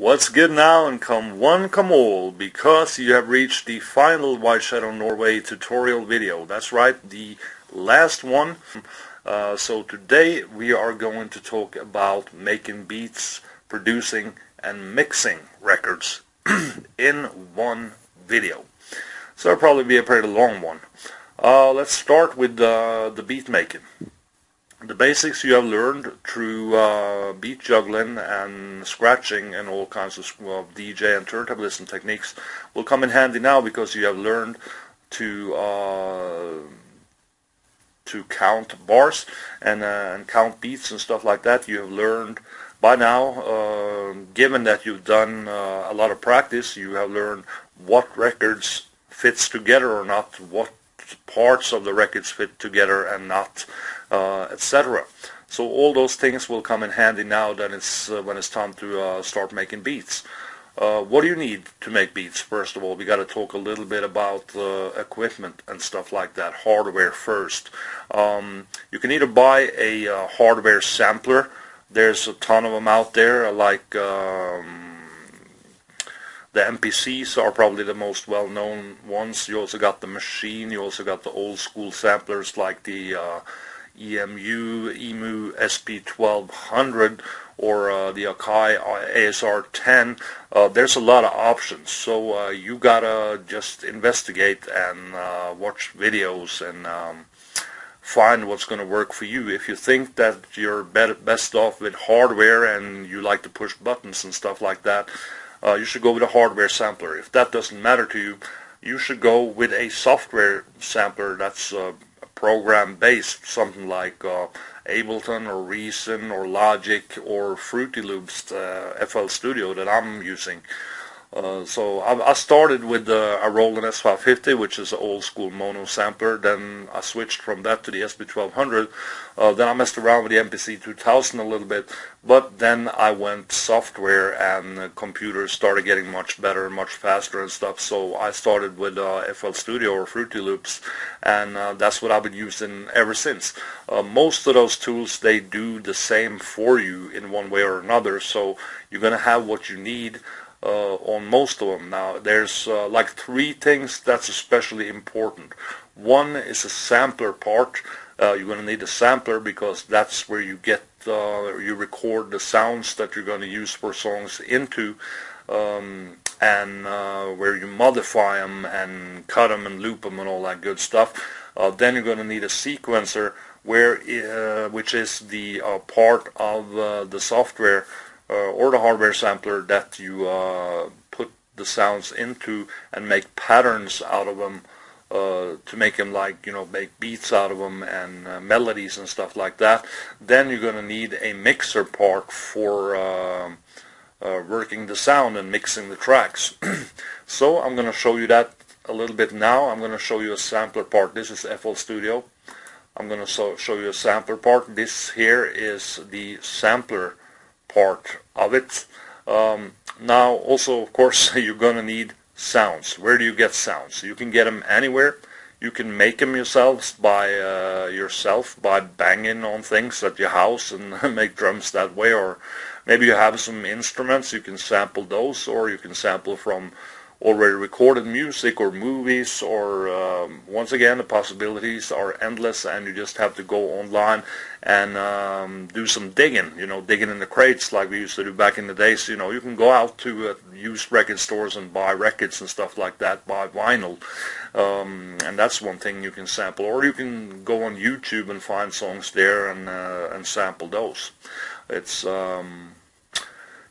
What's good now, and come one come all, because you have reached the final White Shadow Norway tutorial video. That's right, the last one. So today we are going to talk about making beats, producing and mixing records in one video. So it'll probably be a pretty long one. Let's start with the beat making. The basics you have learned through beat juggling and scratching and all kinds of DJ and turntablism techniques will come in handy now, because you have learned to count bars and count beats and stuff like that. You have learned by now, given that you've done a lot of practice, you have learned what records fits together or not, what parts of the records fit together and not, etc. So all those things will come in handy now that it's when it's time to start making beats. What do you need to make beats? First of all, we got to talk a little bit about equipment and stuff like that. Hardware first. You can either buy a hardware sampler. There's a ton of them out there, like the MPCs are probably the most well-known ones. You also got the Machine. You also got the old school samplers like the EMU SP1200 or the Akai ASR10. There's a lot of options, so you gotta just investigate and watch videos and find what's going to work for you. If you think that you're best off with hardware and you like to push buttons and stuff like that, you should go with a hardware sampler. If that doesn't matter to you, you should go with a software sampler that's program-based, something like Ableton or Reason or Logic or Fruity Loops, FL Studio that I'm using. So I started with a Roland S550, which is an old school mono sampler. Then I switched from that to the SP1200. Then I messed around with the MPC 2000 a little bit, but then I went software, and computers started getting much better and much faster and stuff. So I started with FL Studio or Fruity Loops, and that's what I've been using ever since. Most of those tools, they do the same for you in one way or another, so you're gonna have what you need on most of them. Now there's like three things that's especially important. One is a sampler part. You're going to need a sampler because that's where you get you record the sounds that you're going to use for songs into, and where you modify them and cut them and loop them and all that good stuff. Then you're going to need a sequencer, which is the part of the software or the hardware sampler that you put the sounds into and make patterns out of them, to make them, like, you know, make beats out of them and melodies and stuff like that. Then you're going to need a mixer part for working the sound and mixing the tracks. So I'm going to show you that a little bit now. I'm going to show you a sampler part. This is FL Studio. I'm going to show you a sampler part. This here is the sampler part of it. Now also, of course, you're going to need sounds. Where do you get sounds? You can get them anywhere. You can make them yourself by banging on things at your house and make drums that way, or maybe you have some instruments, you can sample those, or you can sample from already recorded music or movies, or once again, the possibilities are endless, and you just have to go online and do some digging, digging in the crates like we used to do back in the days. You can go out to used record stores and buy records and stuff like that, buy vinyl, and that's one thing you can sample, or you can go on YouTube and find songs there and sample those.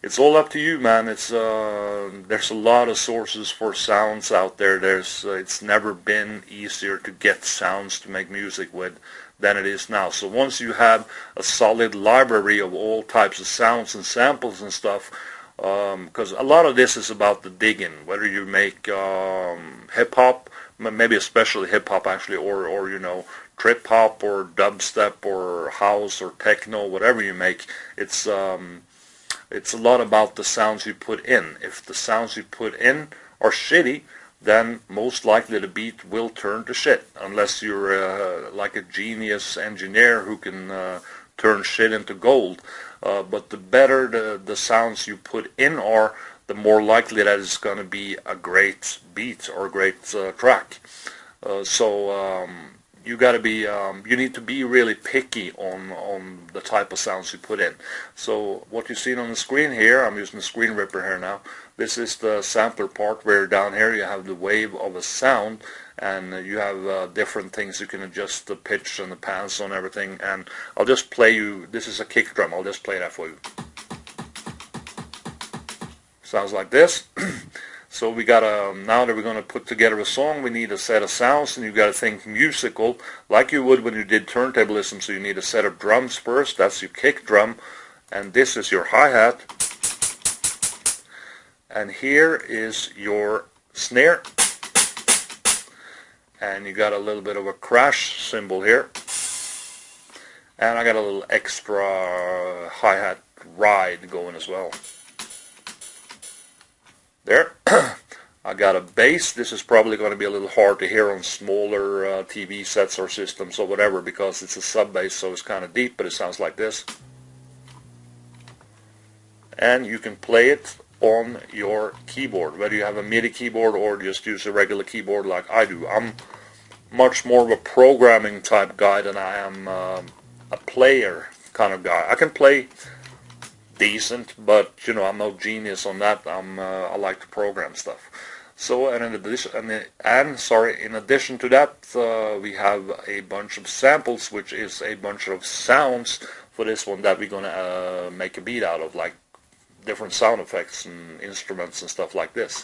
It's all up to you, man. There's a lot of sources for sounds out there. It's never been easier to get sounds to make music with than it is now. So once you have a solid library of all types of sounds and samples and stuff, because a lot of this is about the digging, whether you make hip-hop, maybe especially hip-hop actually, or trip-hop or dubstep or house or techno, whatever you make, it's a lot about the sounds you put in. If the sounds you put in are shitty, then most likely the beat will turn to shit, unless you're like a genius engineer who can turn shit into gold. but the better the sounds you put in are, the more likely that it's going to be a great beat or a great track. So you got to be, you need to be really picky on the type of sounds you put in. So what you see on the screen here, I'm using the screen ripper here now. This is the sampler part, where down here you have the wave of a sound, and you have different things you can adjust, the pitch and the pans and everything. And I'll just play you, this is a kick drum, I'll just play that for you. Sounds like this. So we got now that we're going to put together a song, we need a set of sounds, and you got to think musical, like you would when you did turntablism. So you need a set of drums first. That's your kick drum, and this is your hi-hat, and here is your snare, and you got a little bit of a crash cymbal here, and I got a little extra hi-hat ride going as well. There. I got a bass. This is probably going to be a little hard to hear on smaller TV sets or systems or whatever, because it's a sub bass, so it's kind of deep, but it sounds like this. And you can play it on your keyboard, whether you have a MIDI keyboard or just use a regular keyboard like I do. I'm much more of a programming type guy than I am a player kind of guy. I can play decent, but you know, I'm no genius on that. I like to program stuff. So, and in addition to that, we have a bunch of samples, which is a bunch of sounds for this one that we're gonna make a beat out of, like different sound effects and instruments and stuff like this.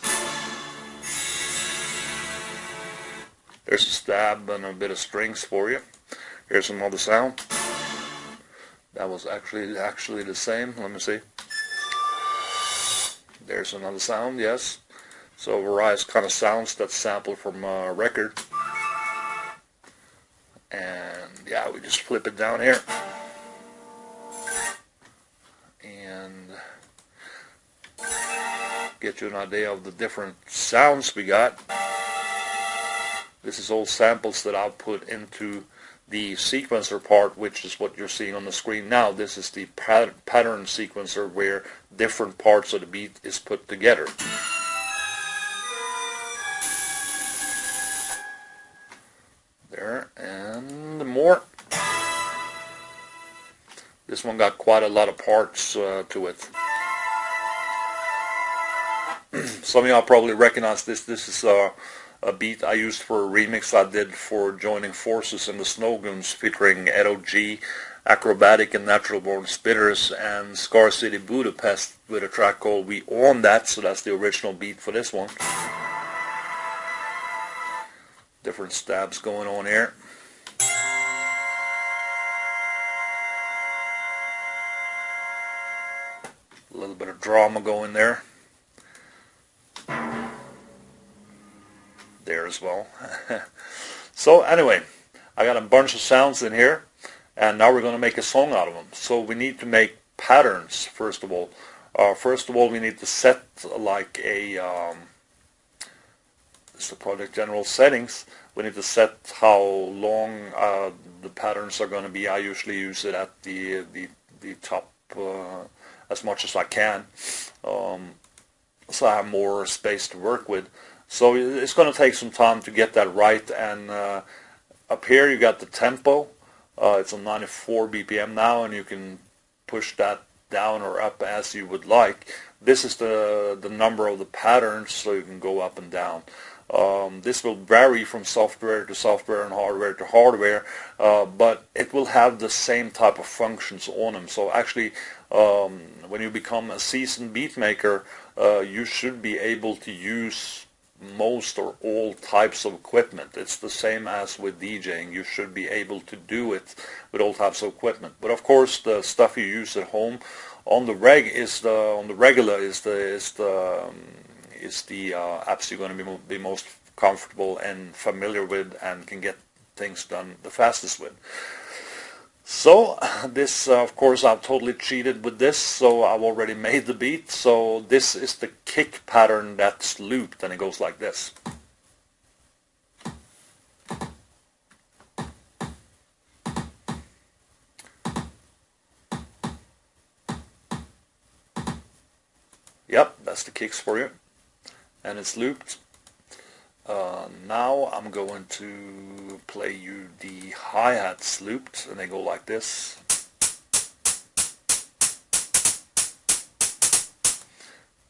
There's a stab and a bit of strings for you. Here's another sound. That was actually the same. Let me see. There's another sound, yes. So various kind of sounds that's sampled from a record. And yeah, we just flip it down here. And get you an idea of the different sounds we got. This is all samples that I'll put into the sequencer part, which is what you're seeing on the screen now. This is the pattern sequencer, where different parts of the beat is put together. There, and more. This one got quite a lot of parts to it. Some of y'all probably recognize this. This is a beat I used for a remix I did for Joining Forces in the Snow Goons, featuring Edo G, Acrobatic and Natural Born Spitters, and Scar City Budapest, with a track called We Own That. So that's the original beat for this one. Different stabs going on here. A little bit of drama going there. There as well. So anyway, I got a bunch of sounds in here, and now we're going to make a song out of them. So we need to make patterns first of all. We need to set like a it's the project general settings. We need to set how long the patterns are going to be. I usually use it at the top as much as I can, so I have more space to work with. So it's going to take some time to get that right. And up here you got the tempo. It's on 94 BPM now, and you can push that down or up as you would like. This is the number of the patterns, so you can go up and down. This will vary from software to software and hardware to hardware, but it will have the same type of functions on them. So actually, when you become a seasoned beat maker, you should be able to use most or all types of equipment. It's the same as with DJing. You should be able to do it with all types of equipment. But of course, the stuff you use at home on the regular is the apps you're going to be most comfortable and familiar with, and can get things done the fastest with. So this, of course, I've totally cheated with this, so I've already made the beat. So this is the kick pattern that's looped, and it goes like this. Yep, that's the kicks for you. And it's looped. Now I'm going to play you the hi-hats looped, and they go like this.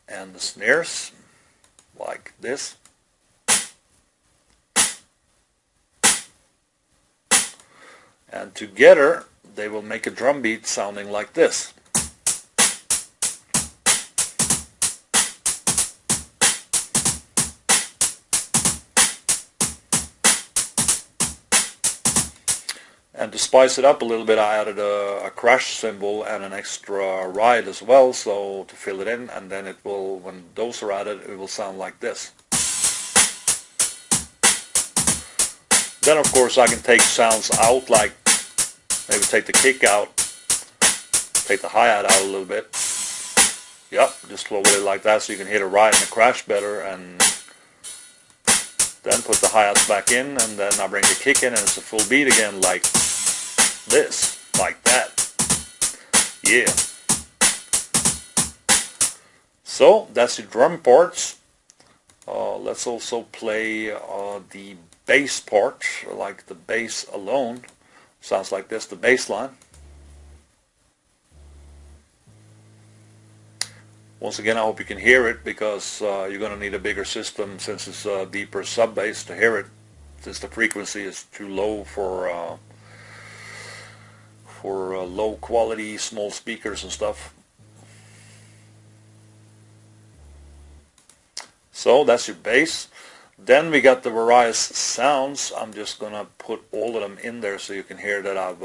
And the snares like this. And together they will make a drum beat sounding like this. And to spice it up a little bit, I added a crash cymbal and an extra ride as well, so to fill it in, and then it will, when those are added, it will sound like this. Then of course I can take sounds out, like maybe take the kick out, take the hi-hat out a little bit. Yep, just flow with it like that so you can hear the ride and the crash better, and then put the hi-hats back in, and then I bring the kick in and it's a full beat again, like this, like that. Yeah. So that's your drum parts. Let's also play the bass part, like the bass alone. Sounds like this, the bass line. Once again, I hope you can hear it, because you're going to need a bigger system since it's a deeper sub bass to hear it, since the frequency is too low for low quality small speakers and stuff. So that's your bass. Then we got the various sounds. I'm just gonna put all of them in there so you can hear that I've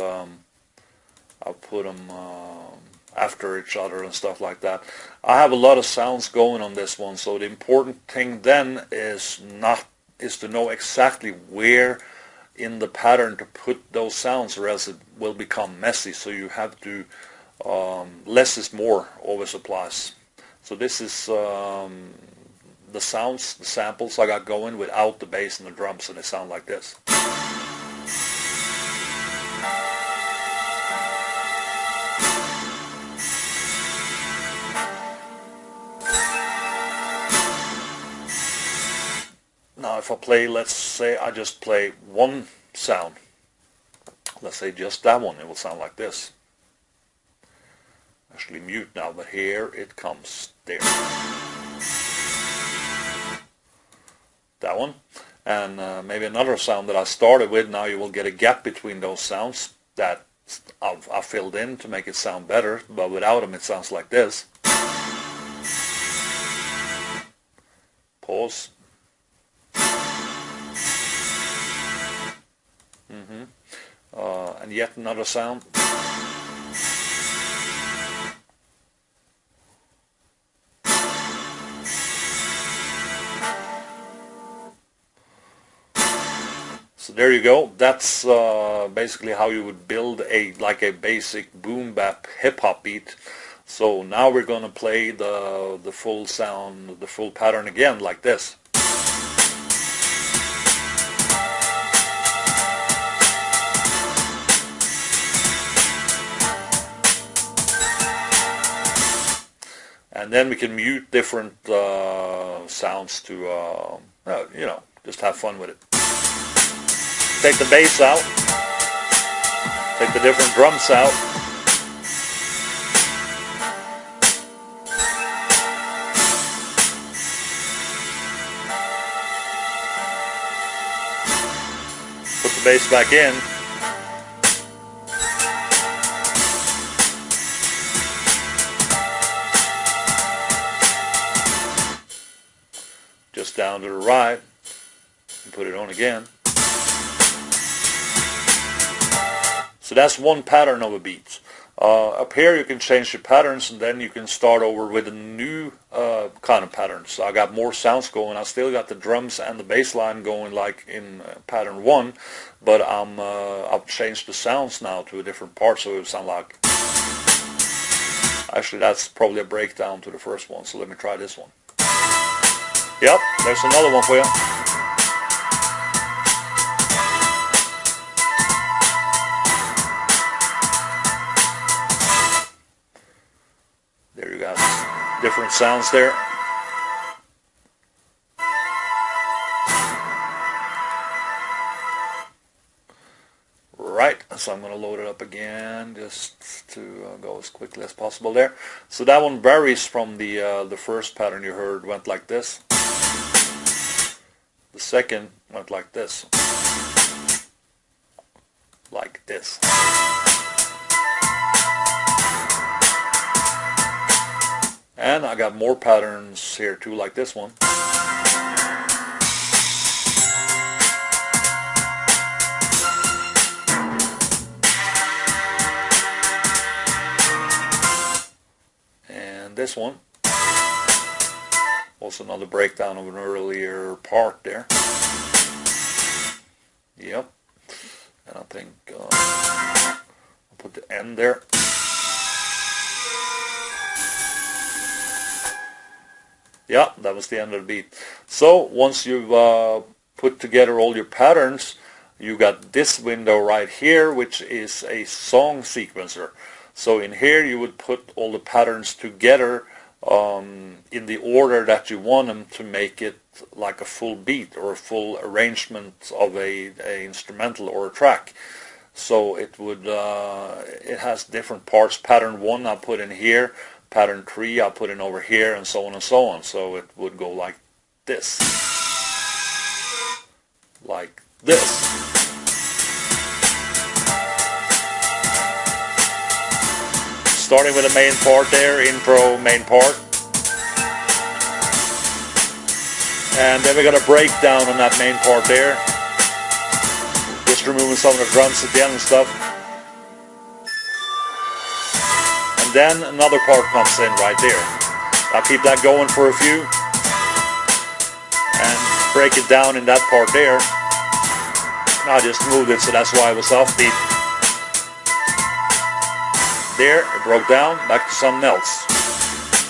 put them after each other and stuff like that. I have a lot of sounds going on this one, so the important thing then is to know exactly where in the pattern to put those sounds, or else it will become messy. So you have to less is more always applies. So this is the sounds, the samples I got going without the bass and the drums, and they sound like this. Now if I play, let's say I just play one sound, let's say just that one, it will sound like this. Actually mute now, but here it comes, there. That one, and maybe another sound that I started with. Now you will get a gap between those sounds that I filled in to make it sound better, but without them it sounds like this. Pause. And yet another sound. So there you go. That's basically how you would build a basic boom bap hip hop beat. So now we're going to play the full sound, the full pattern again, like this. And then we can mute different sounds to, you know, just have fun with it. Take the bass out, take the different drums out. Put the bass back in. Just down to the right, and put it on again. So that's one pattern of a beat. Up here you can change the patterns, and then you can start over with a new kind of pattern. So I got more sounds going. I still got the drums and the bass line going like in pattern 1, but I've changed the sounds now to a different part, so it would sound like... Actually, that's probably a breakdown to the first one, so let me try this one. Yep, there's another one for you. There you go. different sounds there. Right, so I'm going to load it up again just to go as quickly as possible there. So that one varies from the first pattern you heard, went like this. The second went like this. Like this. And I got more patterns here too, like this one. And this one. Also another breakdown of an earlier part there. Yep. And I think I'll put the end there. Yeah, that was the end of the beat. So once you've put together all your patterns, you got this window right here, which is a song sequencer. So in here you would put all the patterns together in the order that you want them to make it like a full beat or a full arrangement of a instrumental or a track. So it would it has different parts. Pattern 1 I put in here, pattern 3 I put in over here, and so on and so on. So it would go like this, like this. Starting with the main part there, intro, main part. And then we got a breakdown on that main part there. Just removing some of the drums at the end and stuff. And then another part comes in right there. I'll keep that going for a few. And break it down in that part there. And I just moved it, so that's why it was offbeat. There, it broke down, back to something else.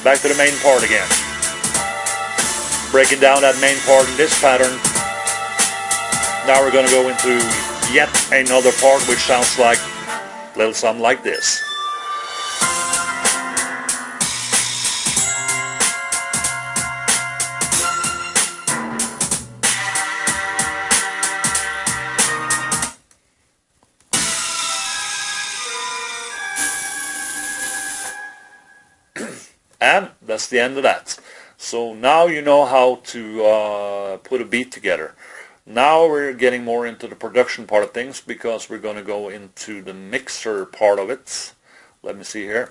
Back to the main part again. Breaking down that main part in this pattern. Now we're going to go into yet another part which sounds like a little something like this. And that's the end of that. So now you know how to put a beat together. Now we're getting more into the production part of things because we're going to go into the mixer part of it. Let me see here.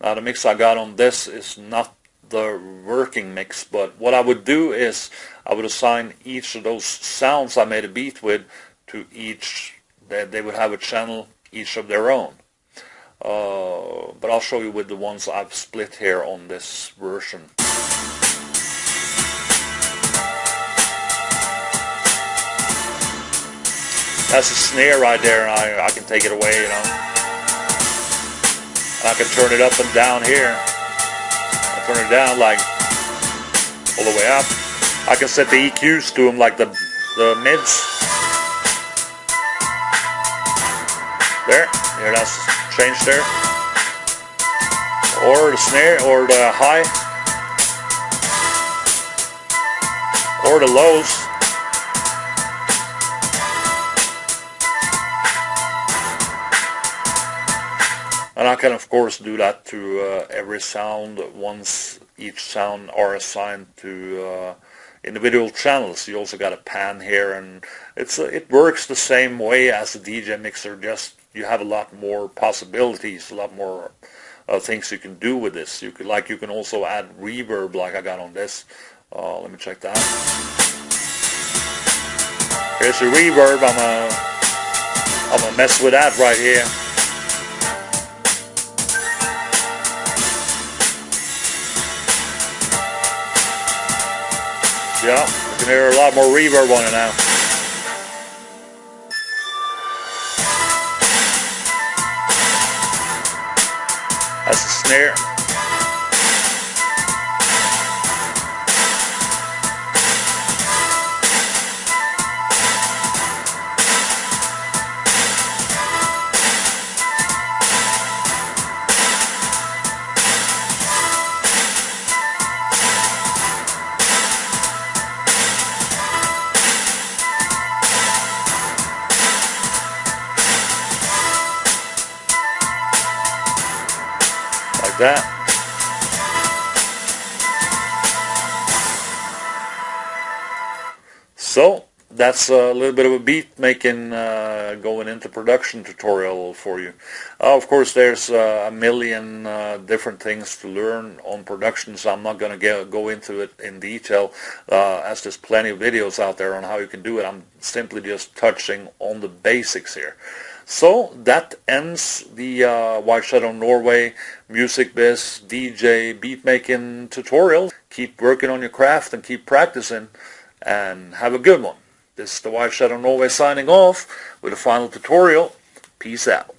Now the mix I got on this is not the working mix, but what I would do is I would assign each of those sounds I made a beat with to each. They would have a channel each of their own. But I'll show you with the ones I've split here on this version. That's a snare right there, and I can take it away, you know. And I can turn it up and down here. I turn it down like all the way up. I can set the EQs to them like the mids. There, that's changed there. Or the snare, or the high, or the lows. And I can of course do that to every sound once each sound are assigned to individual channels. You also got a pan here, and it works the same way as a DJ mixer, just you have a lot more possibilities, a lot more things you can do with this. You can also add reverb like I got on this. Let me check that. Here's the reverb. I'm gonna mess with that right here. Yeah, you can hear a lot more reverb on it now. That's the snare. that. So that's a little bit of a beat making going into production tutorial for you. Of course, there's a million different things to learn on production, so I'm not going to go into it in detail, as there's plenty of videos out there on how you can do it. I'm simply just touching on the basics here. So that ends the White Shadow Norway Music Biz DJ beat making tutorial. Keep working on your craft and keep practicing, and have a good one. This is the White Shadow Norway signing off with a final tutorial. Peace out.